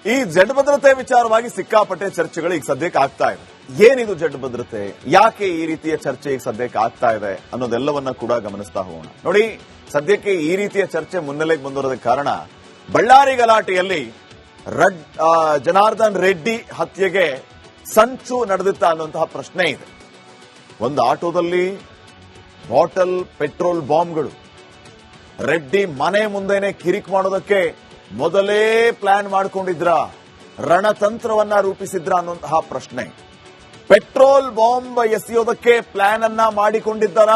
ಈ ಜಡ್ ಭದ್ರತೆ ವಿಚಾರವಾಗಿ ಸಿಕ್ಕಾಪಟ್ಟೆ ಚರ್ಚೆಗಳು ಈಗ ಸದ್ಯಕ್ಕೆ ಆಗ್ತಾ ಇದೆ. ಏನಿದು ಜಡ್ ಭದ್ರತೆ, ಯಾಕೆ ಈ ರೀತಿಯ ಚರ್ಚೆ ಈಗ ಸದ್ಯಕ್ಕೆ ಆಗ್ತಾ ಇದೆ ಅನ್ನೋದೆಲ್ಲವನ್ನ ಕೂಡ ಗಮನಿಸ್ತಾ ಹೋಗೋಣ. ನೋಡಿ, ಸದ್ಯಕ್ಕೆ ಈ ರೀತಿಯ ಚರ್ಚೆ ಮುನ್ನೆಲೆಗೆ ಬಂದಿರೋದಕ್ಕೆ ಕಾರಣ ಬಳ್ಳಾರಿ ಗಲಾಟೆಯಲ್ಲಿ ಜನಾರ್ದನ್ ರೆಡ್ಡಿ ಹತ್ಯೆಗೆ ಸಂಚು ನಡೆದಿತ್ತ ಅನ್ನುವಂತಹ ಪ್ರಶ್ನೆ ಇದೆ. ಒಂದು ಆಟೋದಲ್ಲಿ ಬಾಟಲ್ ಪೆಟ್ರೋಲ್ ಬಾಂಬ್ಗಳು, ರೆಡ್ಡಿ ಮನೆ ಮುಂದೆನೆ ಕಿರಿಕ್ ಮಾಡೋದಕ್ಕೆ ಮೊದಲೇ ಪ್ಲಾನ್ ಮಾಡಿಕೊಂಡಿದ್ರ, ರಣತಂತ್ರವನ್ನ ರೂಪಿಸಿದ್ರ ಅನ್ನುವಂತಹ ಪ್ರಶ್ನೆ. ಪೆಟ್ರೋಲ್ ಬಾಂಬ್ ಎಸೆಯೋದಕ್ಕೆ ಪ್ಲಾನ್ ಅನ್ನ ಮಾಡಿಕೊಂಡಿದ್ದಾರ,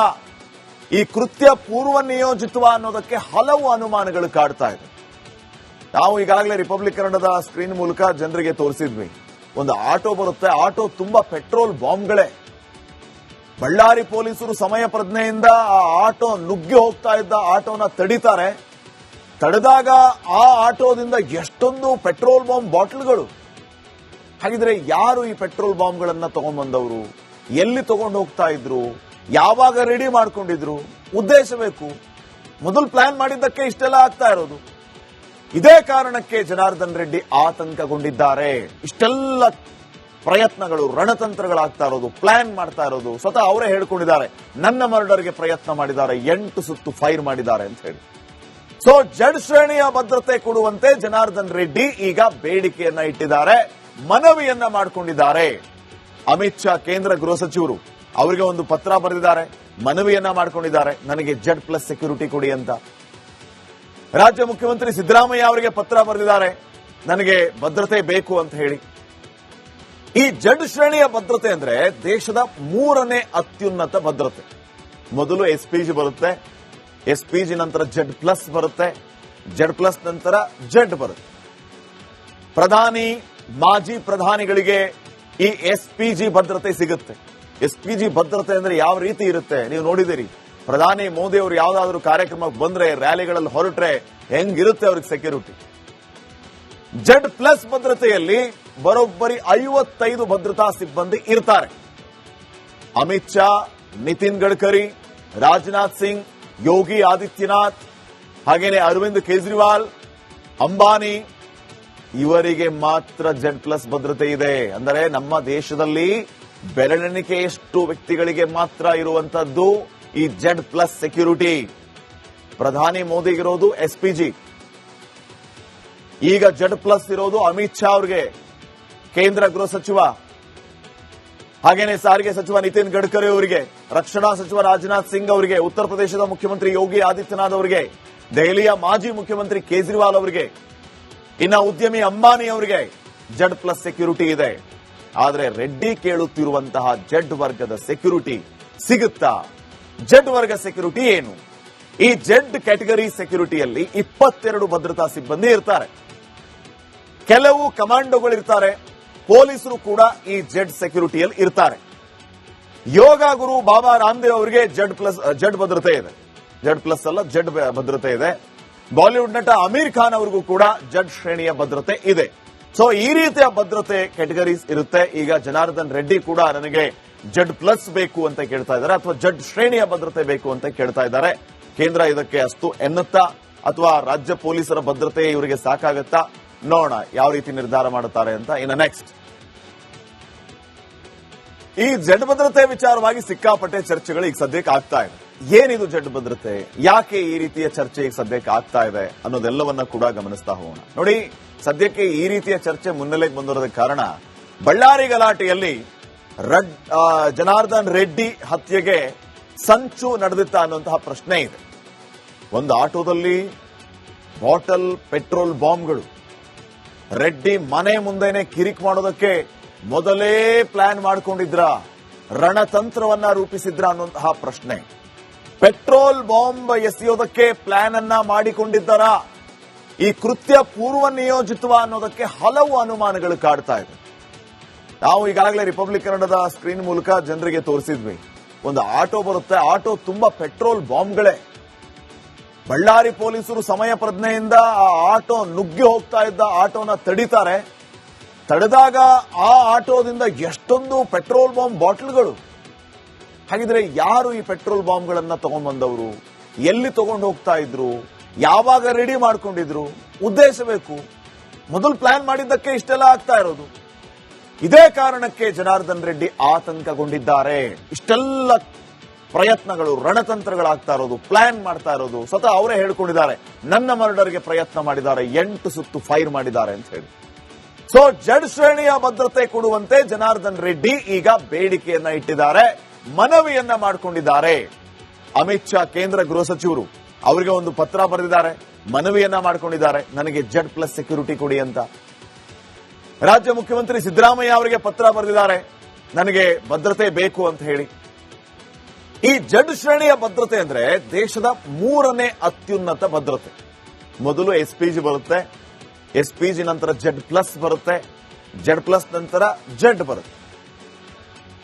ಈ ಕೃತ್ಯ ಪೂರ್ವ ನಿಯೋಜಿತವ ಅನ್ನೋದಕ್ಕೆ ಹಲವು ಅನುಮಾನಗಳು ಕಾಡ್ತಾ ಇದೆ. ನಾವು ಈಗಾಗಲೇ ರಿಪಬ್ಲಿಕ್ ಕನ್ನಡದ ಸ್ಕ್ರೀನ್ ಮೂಲಕ ಜನರಿಗೆ ತೋರಿಸಿದ್ವಿ. ಒಂದು ಆಟೋ ಬರುತ್ತೆ, ಆಟೋ ತುಂಬಾ ಪೆಟ್ರೋಲ್ ಬಾಂಬ್ಗಳೇ. ಬಳ್ಳಾರಿ ಪೊಲೀಸರು ಸಮಯ ಪ್ರಜ್ಞೆಯಿಂದ ಆ ಆಟೋ ನುಗ್ಗಿ ಹೋಗ್ತಾ ಇದ್ದ ಆಟೋನ ತಡಿತಾರೆ. ತಡೆದಾಗ ಆ ಆಟೋದಿಂದ ಎಷ್ಟೊಂದು ಪೆಟ್ರೋಲ್ ಬಾಂಬ್ ಬಾಟಲ್ಗಳು. ಹಾಗಿದ್ರೆ ಯಾರು ಈ ಪೆಟ್ರೋಲ್ ಬಾಂಬ್ಗಳನ್ನ ತಗೊಂಡ್ಬಂದವರು, ಎಲ್ಲಿ ತಗೊಂಡು ಹೋಗ್ತಾ ಇದ್ರು, ಯಾವಾಗ ರೆಡಿ ಮಾಡ್ಕೊಂಡಿದ್ರು, ಉದ್ದೇಶ ಬೇಕು. ಮೊದಲು ಪ್ಲಾನ್ ಮಾಡಿದ್ದಕ್ಕೆ ಇಷ್ಟೆಲ್ಲ ಆಗ್ತಾ ಇರೋದು. ಇದೇ ಕಾರಣಕ್ಕೆ ಜನಾರ್ದನ್ ರೆಡ್ಡಿ ಆತಂಕಗೊಂಡಿದ್ದಾರೆ. ಇಷ್ಟೆಲ್ಲ ಪ್ರಯತ್ನಗಳು, ರಣತಂತ್ರಗಳಾಗ್ತಾ ಇರೋದು, ಪ್ಲಾನ್ ಮಾಡ್ತಾ ಇರೋದು. ಸ್ವತಃ ಅವರೇ ಹೇಳ್ಕೊಂಡಿದ್ದಾರೆ, ನನ್ನ ಮರ್ಡರ್ಗೆ ಪ್ರಯತ್ನ ಮಾಡಿದ್ದಾರೆ, 8 ಸುತ್ತು ಫೈರ್ ಮಾಡಿದ್ದಾರೆ ಅಂತ ಹೇಳಿ. ಸೊ ಜಡ್ ಶ್ರೇಣಿಯ ಭದ್ರತೆ ಕೊಡುವಂತೆ ಜನಾರ್ದನ್ ರೆಡ್ಡಿ ಈಗ ಬೇಡಿಕೆಯನ್ನ ಇಟ್ಟಿದ್ದಾರೆ, ಮನವಿಯನ್ನ ಮಾಡಿಕೊಂಡಿದ್ದಾರೆ. ಅಮಿತ್ ಶಾ ಕೇಂದ್ರ ಗೃಹ ಸಚಿವರು ಅವರಿಗೆ ಒಂದು ಪತ್ರ ಬರೆದಿದ್ದಾರೆ, ಮನವಿಯನ್ನ ಮಾಡಿಕೊಂಡಿದ್ದಾರೆ, ನನಗೆ ಜಡ್ ಪ್ಲಸ್ ಸೆಕ್ಯೂರಿಟಿ ಕೊಡಿ ಅಂತ. ರಾಜ್ಯ ಮುಖ್ಯಮಂತ್ರಿ ಸಿದ್ದರಾಮಯ್ಯ ಅವರಿಗೆ ಪತ್ರ ಬರೆದಿದ್ದಾರೆ, ನನಗೆ ಭದ್ರತೆ ಬೇಕು ಅಂತ ಹೇಳಿ. ಈ ಜಡ್ ಶ್ರೇಣಿಯ ಭದ್ರತೆ ಅಂದ್ರೆ ದೇಶದ 3ನೇ ಅತ್ಯುನ್ನತ ಭದ್ರತೆ. ಮೊದಲು ಎಸ್ಪಿಜಿ ಬರುತ್ತೆ, ಎಸ್ಪಿಜಿ ನಂತರ ಜಡ್ ಪ್ಲಸ್ ಬರುತ್ತೆ, ಜಡ್ ಪ್ಲಸ್ ನಂತರ ಜಡ್ ಬರುತ್ತೆ. ಪ್ರಧಾನಿ, ಮಾಜಿ ಪ್ರಧಾನಿಗಳಿಗೆ ಈ ಎಸ್ಪಿಜಿ ಭದ್ರತೆ ಸಿಗುತ್ತೆ. ಎಸ್ಪಿಜಿ ಭದ್ರತೆ ಅಂದ್ರೆ ಯಾವ ರೀತಿ ಇರುತ್ತೆ ನೀವು ನೋಡಿದಿರಿ. ಪ್ರಧಾನಿ ಮೋದಿ ಅವರು ಯಾವ್ದಾದ್ರು ಕಾರ್ಯಕ್ರಮಕ್ಕೆ ಬಂದ್ರೆ, ರ್ಯಾಲಿಗಳಲ್ಲಿ ಹೊರಟ್ರೆ ಹೆಂಗಿರುತ್ತೆ ಅವ್ರಿಗೆ ಸೆಕ್ಯೂರಿಟಿ. ಜಡ್ ಪ್ಲಸ್ ಭದ್ರತೆಯಲ್ಲಿ ಬರೋಬ್ಬರಿ 55 ಭದ್ರತಾ ಸಿಬ್ಬಂದಿ ಇರ್ತಾರೆ. ಅಮಿತ್ ಶಾ, ನಿತಿನ್ ಗಡ್ಕರಿ, ರಾಜನಾಥ್ ಸಿಂಗ್, ಯೋಗಿ ಆದಿತ್ಯನಾಥ್, ಹಾಗೇನೆ ಅರವಿಂದ್ ಕೇಜ್ರಿವಾಲ್, ಅಂಬಾನಿ, ಇವರಿಗೆ ಮಾತ್ರ ಜಡ್ ಪ್ಲಸ್ ಭದ್ರತೆ ಇದೆ. ಅಂದರೆ ನಮ್ಮ ದೇಶದಲ್ಲಿ ಬೆರಳೆಣಿಕೆಯಷ್ಟು ವ್ಯಕ್ತಿಗಳಿಗೆ ಮಾತ್ರ ಇರುವಂತದ್ದು ಈ ಜಡ್ ಪ್ಲಸ್ ಸೆಕ್ಯೂರಿಟಿ. ಪ್ರಧಾನಿ ಮೋದಿಗಿರೋದು ಎಸ್ಪಿಜಿ, ಈಗ ಜಡ್ ಪ್ಲಸ್ ಇರೋದು ಅಮಿತ್ ಶಾ ಅವರಿಗೆ, ಕೇಂದ್ರ ಗೃಹ ಸಚಿವ, ಹಾಗೇನೆ ಸಾರಿಗೆ ಸಚಿವ ನಿತಿನ್ ಗಡ್ಕರಿ ಅವರಿಗೆ, ರಕ್ಷಣಾ ಸಚಿವ ರಾಜನಾಥ್ ಸಿಂಗ್ ಅವರಿಗೆ, ಉತ್ತರ ಪ್ರದೇಶದ ಮುಖ್ಯಮಂತ್ರಿ ಯೋಗಿ ಆದಿತ್ಯನಾಥ್ ಅವರಿಗೆ, ದೆಹಲಿಯ ಮಾಜಿ ಮುಖ್ಯಮಂತ್ರಿ ಕೇಜ್ರಿವಾಲ್ ಅವರಿಗೆ, ಇನ್ನ ಉದ್ಯಮಿ ಅಂಬಾನಿ ಅವರಿಗೆ ಜಡ್ ಪ್ಲಸ್ ಸೆಕ್ಯೂರಿಟಿ ಇದೆ. ಆದರೆ ರೆಡ್ಡಿ ಕೇಳುತ್ತಿರುವಂತಹ ಜಡ್ ವರ್ಗದ ಸೆಕ್ಯೂರಿಟಿ ಸಿಗುತ್ತಾ? ಜಡ್ ವರ್ಗ ಸೆಕ್ಯೂರಿಟಿ ಏನು? ಈ ಜಡ್ ಕ್ಯಾಟಗರಿ ಸೆಕ್ಯೂರಿಟಿಯಲ್ಲಿ 22 ಭದ್ರತಾ ಸಿಬ್ಬಂದಿ ಇರ್ತಾರೆ. ಕೆಲವು ಕಮಾಂಡೋಗಳಿರ್ತಾರೆ, ಪೊಲೀಸರು ಕೂಡ ಈ ಜಡ್ ಸೆಕ್ಯೂರಿಟಿಯಲ್ಲಿ ಇರ್ತಾರೆ. ಯೋಗ ಗುರು ಬಾಬಾ ರಾಮದೇವ್ ಅವರಿಗೆ ಜಡ್ ಭದ್ರತೆ ಇದೆ. ಜಡ್ ಪ್ಲಸ್ ಅಲ್ಲ, ಜಡ್ ಭದ್ರತೆ ಇದೆ. ಬಾಲಿವುಡ್ ನಟ ಅಮೀರ್ ಖಾನ್ ಅವರಿಗೂ ಕೂಡ ಜಡ್ ಶ್ರೇಣಿಯ ಭದ್ರತೆ ಇದೆ. ಸೊ ಈ ರೀತಿಯ ಭದ್ರತೆ ಕ್ಯಾಟಗರೀಸ್ ಇರುತ್ತೆ. ಈಗ ಜನಾರ್ದನ್ ರೆಡ್ಡಿ ಕೂಡ ನನಗೆ ಜಡ್ ಪ್ಲಸ್ ಬೇಕು ಅಂತ ಕೇಳ್ತಾ ಇದ್ದಾರೆ, ಅಥವಾ ಜಡ್ ಶ್ರೇಣಿಯ ಭದ್ರತೆ ಬೇಕು ಅಂತ ಕೇಳ್ತಾ ಇದ್ದಾರೆ. ಕೇಂದ್ರ ಇದಕ್ಕೆ ಅಷ್ಟು ಎನ್ನುತ್ತಾ, ಅಥವಾ ರಾಜ್ಯ ಪೊಲೀಸರ ಭದ್ರತೆ ಇವರಿಗೆ ಸಾಕಾಗತ್ತಾ? ನೋಡೋಣ ಯಾವ ರೀತಿ ನಿರ್ಧಾರ ಮಾಡುತ್ತಾರೆ ಅಂತ. ಇನ್ನು ನೆಕ್ಸ್ಟ್, ಈ ಜಡ್ ಭದ್ರತೆ ವಿಚಾರವಾಗಿ ಸಿಕ್ಕಾಪಟ್ಟೆ ಚರ್ಚೆಗಳು ಈಗ ಸದ್ಯಕ್ಕೆ ಆಗ್ತಾ ಇದೆ. ಏನಿದು ಜಡ್ ಭದ್ರತೆ, ಯಾಕೆ ಈ ರೀತಿಯ ಚರ್ಚೆ ಈಗ ಸದ್ಯಕ್ಕೆ ಆಗ್ತಾ ಇದೆ ಅನ್ನೋದೆಲ್ಲವನ್ನ ಕೂಡ ಗಮನಿಸ್ತಾ ಹೋಗೋಣ. ನೋಡಿ, ಸದ್ಯಕ್ಕೆ ಈ ರೀತಿಯ ಚರ್ಚೆ ಮುನ್ನೆಲೆಗೆ ಬಂದಿರೋದಕ್ಕೆ ಕಾರಣ ಬಳ್ಳಾರಿ ಗಲಾಟೆಯಲ್ಲಿ ಜನಾರ್ದನ್ ರೆಡ್ಡಿ ಹತ್ಯೆಗೆ ಸಂಚು ನಡೆದಿತ್ತ ಅನ್ನುವಂತಹ ಪ್ರಶ್ನೆ ಇದೆ. ಒಂದು ಆಟೋದಲ್ಲಿ ಬಾಟಲ್ ಪೆಟ್ರೋಲ್ ಬಾಂಬ್ಗಳು, ರೆಡ್ಡಿ ಮನೆ ಮುಂದೆನೆ ಕಿರಿಕ್ ಮಾಡೋದಕ್ಕೆ ಮೊದಲೇ ಪ್ಲಾನ್ ಮಾಡಿಕೊಂಡಿದ್ರ, ರಣತಂತ್ರವನ್ನ ರೂಪಿಸಿದ್ರ ಅನ್ನುವಂತಹ ಪ್ರಶ್ನೆ. ಪೆಟ್ರೋಲ್ ಬಾಂಬ್ ಎಸೆಯೋದಕ್ಕೆ ಪ್ಲಾನ್ ಅನ್ನ ಮಾಡಿಕೊಂಡಿದ್ದಾರ, ಈ ಕೃತ್ಯ ಪೂರ್ವ ನಿಯೋಜಿತವ ಅನ್ನೋದಕ್ಕೆ ಹಲವು ಅನುಮಾನಗಳು ಕಾಡ್ತಾ ಇದೆ. ನಾವು ಈಗಾಗಲೇ ರಿಪಬ್ಲಿಕ್ ಕನ್ನಡದ ಸ್ಕ್ರೀನ್ ಮೂಲಕ ಜನರಿಗೆ ತೋರಿಸಿದ್ವಿ. ಒಂದು ಆಟೋ ಬರುತ್ತೆ, ಆಟೋ ತುಂಬಾ ಪೆಟ್ರೋಲ್ ಬಾಂಬ್ಗಳೇ. ಬಳ್ಳಾರಿ ಪೊಲೀಸರು ಸಮಯ ಪ್ರಜ್ಞೆಯಿಂದ ಆ ಆಟೋ ನುಗ್ಗಿ ಹೋಗ್ತಾ ಇದ್ದ ಆಟೋನ ತಡಿತಾರೆ. ತಡೆದಾಗ ಆ ಆಟೋದಿಂದ ಎಷ್ಟೊಂದು ಪೆಟ್ರೋಲ್ ಬಾಂಬ್ ಬಾಟಲ್ಗಳು. ಹಾಗಿದ್ರೆ ಯಾರು ಈ ಪೆಟ್ರೋಲ್ ಬಾಂಬ್ಗಳನ್ನ ತಗೊಂಡ್ಬಂದವರು, ಎಲ್ಲಿ ತಗೊಂಡು ಹೋಗ್ತಾ ಇದ್ರು, ಯಾವಾಗ ರೆಡಿ ಮಾಡ್ಕೊಂಡಿದ್ರು, ಉದ್ದೇಶ ಬೇಕು. ಮೊದಲು ಪ್ಲಾನ್ ಮಾಡಿದ್ದಕ್ಕೆ ಇಷ್ಟೆಲ್ಲ ಆಗ್ತಾ ಇರೋದು. ಇದೇ ಕಾರಣಕ್ಕೆ ಜನಾರ್ದನ್ ರೆಡ್ಡಿ ಆತಂಕಗೊಂಡಿದ್ದಾರೆ. ಇಷ್ಟೆಲ್ಲ ಪ್ರಯತ್ನಗಳು, ರಣತಂತ್ರಗಳಾಗ್ತಾ ಇರೋದು, ಪ್ಲಾನ್ ಮಾಡ್ತಾ ಇರೋದು. ಸ್ವತಃ ಅವರೇ ಹೇಳ್ಕೊಂಡಿದ್ದಾರೆ, ನನ್ನ ಮರ್ಡರ್ಗೆ ಪ್ರಯತ್ನ ಮಾಡಿದ್ದಾರೆ, 8 ಸುತ್ತು ಫೈರ್ ಮಾಡಿದ್ದಾರೆ ಅಂತ ಹೇಳಿ. ಸೊ ಜಡ್ ಶ್ರೇಣಿಯ ಭದ್ರತೆ ಕೊಡುವಂತೆ ಜನಾರ್ದನ್ ರೆಡ್ಡಿ ಈಗ ಬೇಡಿಕೆಯನ್ನ ಇಟ್ಟಿದ್ದಾರೆ, ಮನವಿಯನ್ನ ಮಾಡಿಕೊಂಡಿದ್ದಾರೆ. ಅಮಿತ್ ಶಾ ಕೇಂದ್ರ ಗೃಹ ಸಚಿವರು ಅವರಿಗೆ ಒಂದು ಪತ್ರ ಬರೆದಿದ್ದಾರೆ, ಮನವಿಯನ್ನ ಮಾಡಿಕೊಂಡಿದ್ದಾರೆ, ನನಗೆ Z+ ಸೆಕ್ಯೂರಿಟಿ ಕೊಡಿ ಅಂತ. ರಾಜ್ಯ ಮುಖ್ಯಮಂತ್ರಿ ಸಿದ್ದರಾಮಯ್ಯ ಅವರಿಗೆ ಪತ್ರ ಬರೆದಿದ್ದಾರೆ, ನನಗೆ ಭದ್ರತೆ ಬೇಕು ಅಂತ ಹೇಳಿ. ಈ ಜಡ್ ಶ್ರೇಣಿಯ ಭದ್ರತೆ ಅಂದ್ರೆ ದೇಶದ 3ನೇ ಅತ್ಯುನ್ನತ ಭದ್ರತೆ. ಮೊದಲು SPG ಬರುತ್ತೆ, SPG ನಂತರ Z+ ಬರುತ್ತೆ, Z+ ನಂತರ Z ಬರುತ್ತೆ.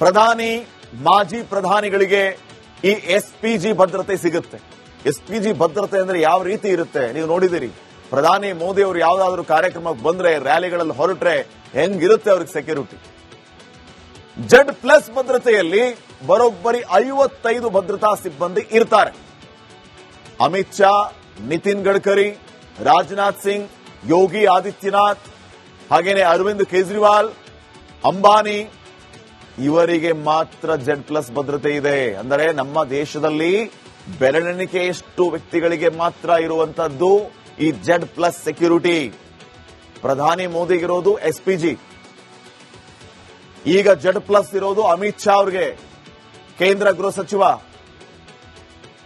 ಪ್ರಧಾನಿ, ಮಾಜಿ ಪ್ರಧಾನಿಗಳಿಗೆ ಈ SPG ಭದ್ರತೆ ಸಿಗುತ್ತೆ. SPG ಭದ್ರತೆ ಅಂದ್ರೆ ಯಾವ ರೀತಿ ಇರುತ್ತೆ ನೀವು ನೋಡಿದಿರಿ. ಪ್ರಧಾನಿ ಮೋದಿ ಅವರು ಯಾವ್ದಾದ್ರು ಕಾರ್ಯಕ್ರಮಕ್ಕೆ ಬಂದ್ರೆ, ರ್ಯಾಲಿಗಳಲ್ಲಿ ಹೊರಟ್ರೆ ಹೆಂಗಿರುತ್ತೆ ಅವ್ರಿಗೆ ಸೆಕ್ಯೂರಿಟಿ. Z+ ಭದ್ರತೆಯಲ್ಲಿ ಬರೋಬ್ಬರಿ 55 ಭದ್ರತಾ ಸಿಬ್ಬಂದಿ ಇರ್ತಾರೆ. ಅಮಿತ್ ಶಾ, ನಿತಿನ್ ಗಡ್ಕರಿ, ರಾಜನಾಥ್ ಸಿಂಗ್, ಯೋಗಿ ಆದಿತ್ಯನಾಥ್, ಹಾಗೇನೆ ಅರವಿಂದ್ ಕೇಜ್ರಿವಾಲ್, ಅಂಬಾನಿ, ಇವರಿಗೆ ಮಾತ್ರ Z+ ಭದ್ರತೆ ಇದೆ. ಅಂದರೆ ನಮ್ಮ ದೇಶದಲ್ಲಿ ಬೆರಳೆಣಿಕೆಯಷ್ಟು ವ್ಯಕ್ತಿಗಳಿಗೆ ಮಾತ್ರ ಇರುವಂತದ್ದು ಈ Z+ ಸೆಕ್ಯೂರಿಟಿ. ಪ್ರಧಾನಿ ಮೋದಿಗಿರೋದು SPG, ಈಗ Z+ ಇರೋದು ಅಮಿತ್ ಶಾ ಅವರಿಗೆ, ಕೇಂದ್ರ ಗೃಹ ಸಚಿವ,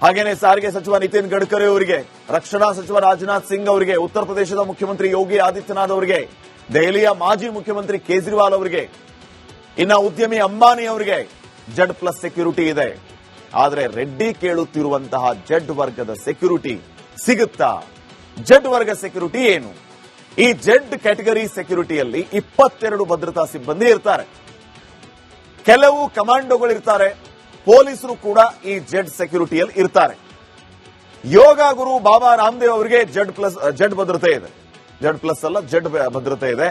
ಹಾಗೇನೆ ಸಾರಿಗೆ ಸಚಿವ ನಿತಿನ್ ಗಡ್ಕರಿ ಅವರಿಗೆ, ರಕ್ಷಣಾ ಸಚಿವ ರಾಜನಾಥ್ ಸಿಂಗ್ ಅವರಿಗೆ, ಉತ್ತರ ಪ್ರದೇಶದ ಮುಖ್ಯಮಂತ್ರಿ ಯೋಗಿ ಆದಿತ್ಯನಾಥ್ ಅವರಿಗೆ, ದೆಹಲಿಯ ಮಾಜಿ ಮುಖ್ಯಮಂತ್ರಿ ಕೇಜ್ರಿವಾಲ್ ಅವರಿಗೆ, ಇನ್ನ ಉದ್ಯಮಿ ಅಂಬಾನಿ ಅವರಿಗೆ Z+ ಸೆಕ್ಯೂರಿಟಿ ಇದೆ. ಆದರೆ ರೆಡ್ಡಿ ಕೇಳುತ್ತಿರುವಂತಹ Z ವರ್ಗದ ಸೆಕ್ಯೂರಿಟಿ ಸಿಗುತ್ತಾ? Z ವರ್ಗ ಸೆಕ್ಯೂರಿಟಿ ಏನು? ಈ Z ಕ್ಯಾಟಗರಿ ಸೆಕ್ಯೂರಿಟಿಯಲ್ಲಿ 22 ಭದ್ರತಾ ಸಿಬ್ಬಂದಿ ಇರ್ತಾರೆ. ಕೆಲವು ಕಮಾಂಡೋಗಳಿರ್ತಾರೆ, ಪೊಲೀಸರು ಕೂಡ ಈ Z ಸೆಕ್ಯೂರಿಟಿಯಲ್ಲಿ ಇರ್ತಾರೆ. ಯೋಗ ಗುರು ಬಾಬಾ ರಾಮದೇವ್ ಅವರಿಗೆ Z ಭದ್ರತೆ ಇದೆ. Z+ ಅಲ್ಲ, Z ಭದ್ರತೆ ಇದೆ.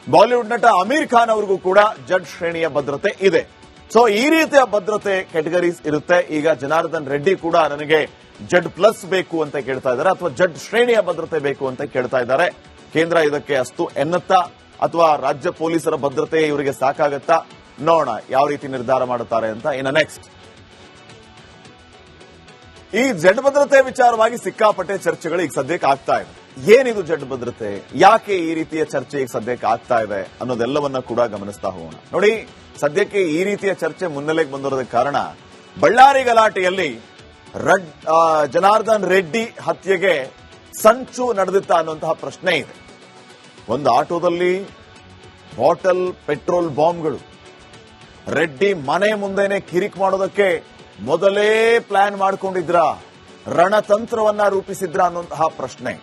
ಬಾಲಿವುಡ್ ನಟ ಅಮೀರ್ ಖಾನ್ ಅವರಿಗೂ ಕೂಡ Z ಶ್ರೇಣಿಯ ಭದ್ರತೆ ಇದೆ. ಸೊ ಈ ರೀತಿಯ ಭದ್ರತೆ ಕ್ಯಾಟಗರೀಸ್ ಇರುತ್ತೆ. ಈಗ ಜನಾರ್ದನ್ ರೆಡ್ಡಿ ಕೂಡ ನನಗೆ Z+ ಬೇಕು ಅಂತ ಕೇಳ್ತಾ ಇದ್ದಾರೆ, ಅಥವಾ Z ಶ್ರೇಣಿಯ ಭದ್ರತೆ ಬೇಕು ಅಂತ ಕೇಳ್ತಾ ಇದ್ದಾರೆ. ಕೇಂದ್ರ ಇದಕ್ಕೆ ಅಷ್ಟು ಎನ್ನುತ್ತಾ, ಅಥವಾ ರಾಜ್ಯ ಪೊಲೀಸರ ಭದ್ರತೆ ಇವರಿಗೆ ಸಾಕಾಗತ್ತಾ? ನೋಡೋಣ ಯಾವ ರೀತಿ ನಿರ್ಧಾರ ಮಾಡುತ್ತಾರೆ ಅಂತ. ಇನ್ನು ನೆಕ್ಸ್ಟ್, ಈ Z ಭದ್ರತೆ ವಿಚಾರವಾಗಿ ಸಿಕ್ಕಾಪಟ್ಟೆ ಚರ್ಚೆಗಳು ಈಗ ಸದ್ಯಕ್ಕೆ ಆಗ್ತಾ ಇದೆ. ಏನಿದು Z ಭದ್ರತೆ, ಯಾಕೆ ಈ ರೀತಿಯ ಚರ್ಚೆ ಈಗ ಸದ್ಯಕ್ಕೆ ಆಗ್ತಾ ಇದೆ ಅನ್ನೋದೆಲ್ಲವನ್ನ ಕೂಡ ಗಮನಿಸ್ತಾ ಹೋಗೋಣ. ನೋಡಿ, ಸದ್ಯಕ್ಕೆ ಈ ರೀತಿಯ ಚರ್ಚೆ ಮುನ್ನೆಲೆಗೆ ಬಂದಿರೋದಕ್ಕೆ ಕಾರಣ, ಬಳ್ಳಾರಿ ಗಲಾಟೆಯಲ್ಲಿ ಜನಾರ್ದನ್ ರೆಡ್ಡಿ ಹತ್ಯೆಗೆ ಸಂಚು ನಡೆದಿತ್ತ ಅನ್ನುವಂತಹ ಪ್ರಶ್ನೆ ಇದೆ. ಒಂದು ಆಟೋದಲ್ಲಿ ಬಾಟಲ್ ಪೆಟ್ರೋಲ್ ಬಾಂಬ್ಗಳು, ರೆಡ್ಡಿ ಮನೆ ಮುಂದೆನೆ ಕಿರಿಕ್ ಮಾಡೋದಕ್ಕೆ ಮೊದಲೇ ಪ್ಲಾನ್ ಮಾಡಿಕೊಂಡಿದ್ರ, ರಣತಂತ್ರವನ್ನ ರೂಪಿಸಿದ್ರ ಅನ್ನುವಂತಹ ಪ್ರಶ್ನೆ.